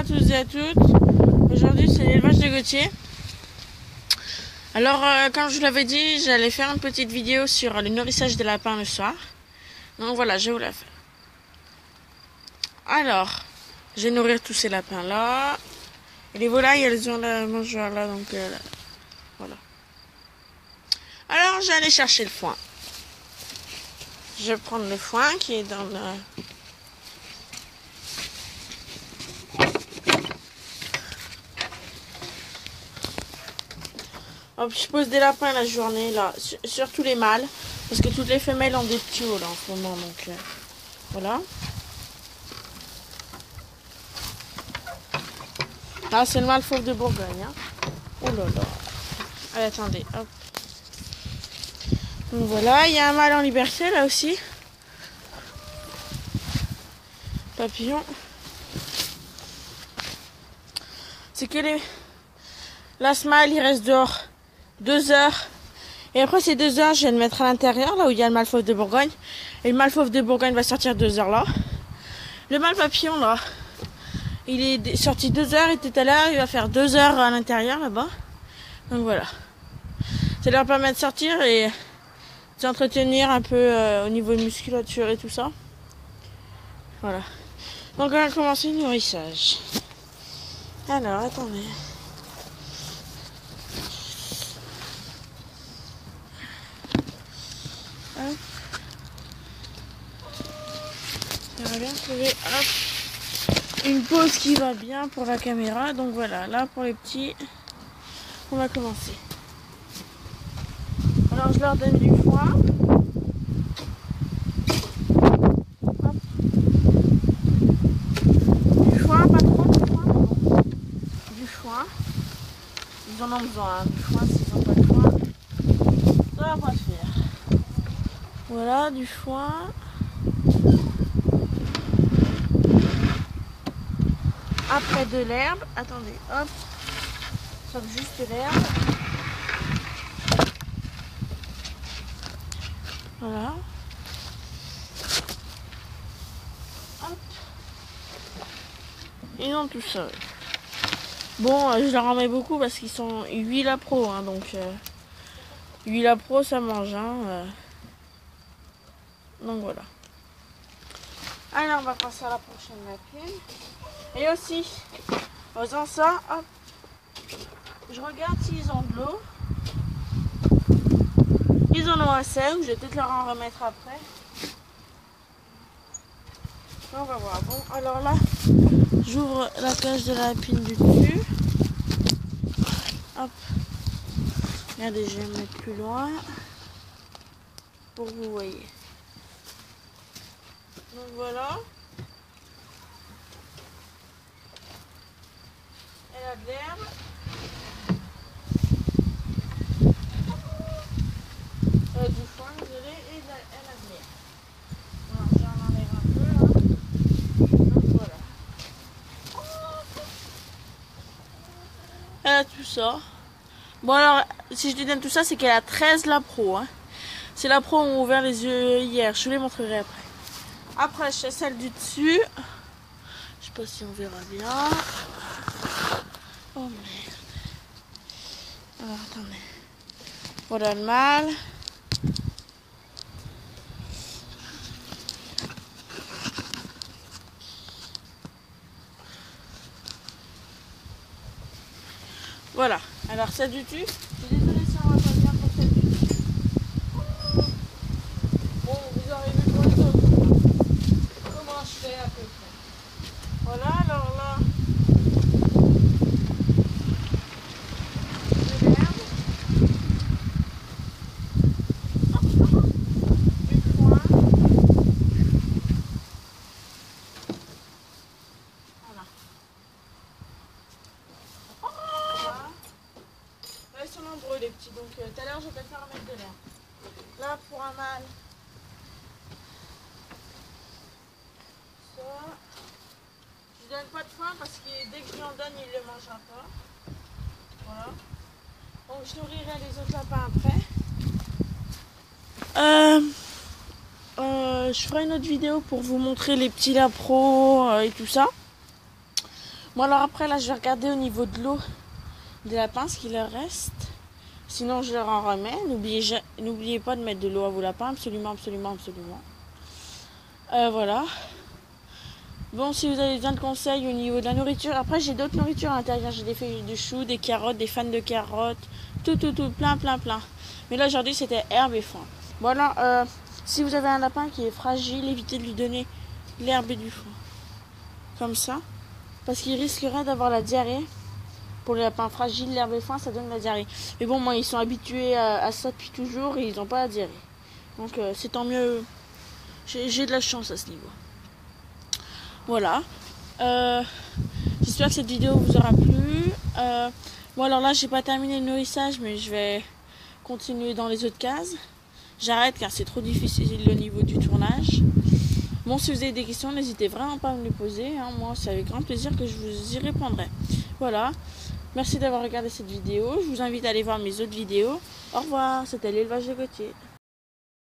à tous et à toutes. Aujourd'hui c'est l'élevage de Gauthier. Alors comme je vous l'avais dit, j'allais faire une petite vidéo sur le nourrissage des lapins le soir. Donc voilà, je vais vous la faire. Alors, je vais nourrir tous ces lapins là. Et les volailles, elles ont la mangeoire là, donc voilà. Alors j'allais chercher le foin. Je vais prendre le foin qui est dans le... Hop, je pose des lapins la journée là, surtout les mâles, parce que toutes les femelles ont des petits hauts là en ce moment, donc voilà. Ah, c'est le mâle fauve de Bourgogne. Hein. Oh là là. Allez, attendez, hop. Donc voilà, il y a un mâle en liberté là aussi. Papillon. C'est que les... Là, ce mâle, il reste dehors 2 heures. Et après ces 2 heures, je vais le mettre à l'intérieur, là où il y a le mâle fauve de Bourgogne. Et le mâle fauve de Bourgogne va sortir 2 heures là. Le mâle papillon là, il est sorti 2 heures et tout à l'heure, il va faire 2 heures à l'intérieur là-bas. Donc voilà. Ça leur permet de sortir et de s'entretenir un peu au niveau de musculature et tout ça. Voilà. Donc on va commencer le nourrissage. Alors, attendez. Hop. J'aimerais bien trouver une pause qui va bien pour la caméra. Donc voilà, là pour les petits, on va commencer. Alors je leur donne du foin. Hop. Du foin, pas trop de foin, mais bon. Du foin. Ils en ont besoin, hein. Du foin, s'ils n'ont pas de foin, ça va pas le faire. Voilà, du foin. Après de l'herbe, attendez, hop, sauf juste l'herbe. Voilà. Hop. Ils ont tout ça. Bon, je leur en mets beaucoup parce qu'ils sont 8 lapros, hein, donc 8 lapros ça mange. Hein, donc voilà. Alors on va passer à la prochaine lapine. Et aussi, en faisant ça, hop, je regarde s'ils ont de l'eau. Ils en ont assez, ou je vais peut-être leur en remettre après. On va voir. Bon, alors là, j'ouvre la cage de la lapine du dessus. Hop. Regardez, je vais me mettre plus loin pour que vous voyez. Donc voilà. Elle a de l'herbe. Du foin, désolé, et elle a de l'herbe. Alors, j'en enlève un peu là. Donc voilà. Elle a tout ça. Bon alors, si je te donne tout ça, c'est qu'elle a 13 lapros. Hein. C'est lapros ont ouvert les yeux hier, je vous les montrerai après. Après, c'est celle du dessus. Je sais pas si on verra bien. Oh merde. Alors, attendez. Voilà le mâle. Voilà. Alors, celle du dessus. Je suis désolée si on va pas bien pour celle du dessus. Bon, vous aurez vu pour les autres. Comment je fais à peu près. Voilà, alors là. Les petits, donc tout à l'heure je vais peut-être leur remettre de l'air. Là pour un mâle, ça, je donne pas de foin parce que dès que je lui en donne, il ne le mangera pas. Voilà. Donc je nourrirai les autres lapins après. Je ferai une autre vidéo pour vous montrer les petits lapros et tout ça. Bon alors après là je vais regarder au niveau de l'eau des lapins ce qu'il leur reste. Sinon je leur en remets. N'oubliez pas de mettre de l'eau à vos lapins, absolument. Voilà. Bon, si vous avez besoin de conseils au niveau de la nourriture, après j'ai d'autres nourritures à l'intérieur. J'ai des feuilles de chou, des carottes, des fans de carottes, tout, plein. Mais là aujourd'hui c'était herbe et foin. Bon alors, si vous avez un lapin qui est fragile, évitez de lui donner l'herbe et du foin. Comme ça. Parce qu'il risquerait d'avoir la diarrhée. Pour les lapins fragiles, l'herbe et foin, ça donne la diarrhée. Mais bon, moi, ils sont habitués à ça depuis toujours et ils n'ont pas la diarrhée. Donc, c'est tant mieux. J'ai de la chance à ce niveau. Voilà. J'espère que cette vidéo vous aura plu. Bon, alors là, j'ai pas terminé le nourrissage, mais je vais continuer dans les autres cases. J'arrête car c'est trop difficile au niveau du tournage. Bon, si vous avez des questions, n'hésitez vraiment pas à me les poser. Hein. Moi, c'est avec grand plaisir que je vous y répondrai. Voilà. Merci d'avoir regardé cette vidéo. Je vous invite à aller voir mes autres vidéos. Au revoir. C'était l'élevage de Gauthier.